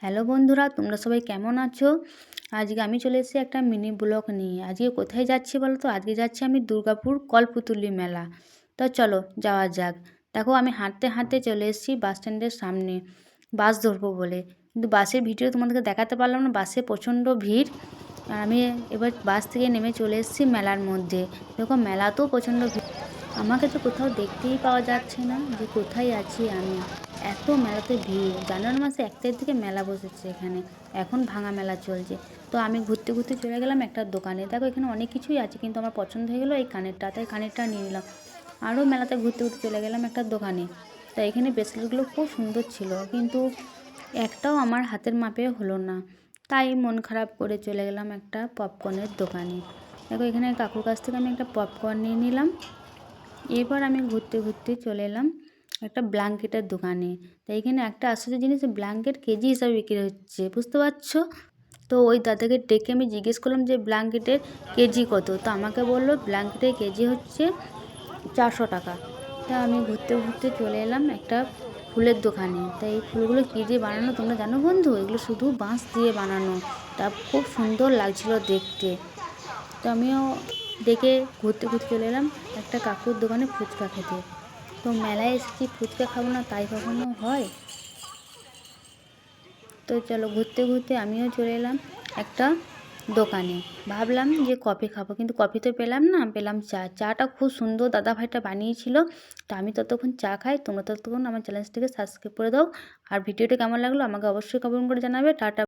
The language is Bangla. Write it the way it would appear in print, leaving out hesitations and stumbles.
হ্যালো বন্ধুরা, তোমরা সবাই কেমন আছো? আজকে আমি চলে এসেছি একটা মিনি ব্লগ নিয়ে। আজকে কোথায় যাচ্ছি বলো তো? আজকে যাচ্ছি আমি দুর্গাপুর কল্পতরু মেলা। তো চলো যাওয়া যাক। দেখো আমি হাঁটতে হাঁটতে চলে এসেছি বাস স্ট্যান্ডের সামনে, বাস ধরবো বলে। কিন্তু বাসের ভিডিও তোমাদেরকে দেখাতে পারলাম না, বাসে প্রচণ্ড ভিড়। আর আমি এবার বাস থেকে নেমে চলে এসেছি মেলার মধ্যে। দেখো মেলাতেও প্রচণ্ড ভিড়। আমাকে তো কোথাও দেখতেই পাওয়া যাচ্ছে না যে কোথায় আছি আমি। এত মেলাতে ভিড়। জানুয়ারি মাসে 1 তারিখ থেকে মেলা বসেছে এখানে। এখন ভাঙা মেলা চলছে। তো আমি ঘুরতে ঘুরতে চলে গেলাম একটা দোকানে। দেখো এখানে অনেক কিছুই আছে, কিন্তু আমার পছন্দ হয়ে গেলো এই কানেরটা, তাই কানেরটা নিয়ে নিলাম। আরও মেলাতে ঘুরতে ঘুরতে চলে গেলাম একটা দোকানে। তো এখানে ব্রেসলেটগুলো খুব সুন্দর ছিল, কিন্তু একটাও আমার হাতের মাপে হলো না। তাই মন খারাপ করে চলে গেলাম একটা পপকর্নের দোকানে। দেখো এখানে কাকুর কাছ থেকে আমি একটা পপকর্ন নিয়ে নিলাম। এরপর আমি ঘুরতে ঘুরতে চলে এলাম একটা ব্ল্যাঙ্কেটের দোকানে। তো এইখানে একটা আশ্চর্য জিনিস, ব্ল্যাঙ্কেট কেজি হিসাবে বিক্রি হচ্ছে, বুঝতে পারছো? তো ওই দাদাকে ডেকে আমি জিজ্ঞেস করলাম যে ব্ল্যাঙ্কেটের কেজি কত। তো আমাকে বললো ব্ল্যাঙ্কেটের কেজি হচ্ছে 400 টাকা। তা আমি ঘুরতে ঘুরতে চলে এলাম একটা ফুলের দোকানে। তাই এই ফুলগুলো কী দিয়ে বানানো তোমরা জানো বন্ধু? এগুলো শুধু বাঁশ দিয়ে বানানো। তা খুব সুন্দর লাগছিল দেখতে। তো আমিও দেখে ঘুরতে ঘুরতে চলে এলাম একটা কাকুর দোকানে ফুচকা খেতে। তো মেলায় এসেছি, ফুচকা খাবো না তাই কখনো হয়? তো চলো ঘুরতে ঘুরতে আমিও চলে এলাম একটা দোকানে। ভাবলাম যে কফি খাবো, কিন্তু কফি তো পেলাম না, পেলাম চা। চাটা খুব সুন্দর দাদা ভাইটা বানিয়েছিল। তো আমি ততক্ষণ চা খাই, তোমরা ততক্ষণ আমার চ্যানেলটিকে সাবস্ক্রাইব করে দাও। আর ভিডিওটা কেমন লাগলো আমাকে অবশ্যই কমেন্ট করে জানাবে। টাটা।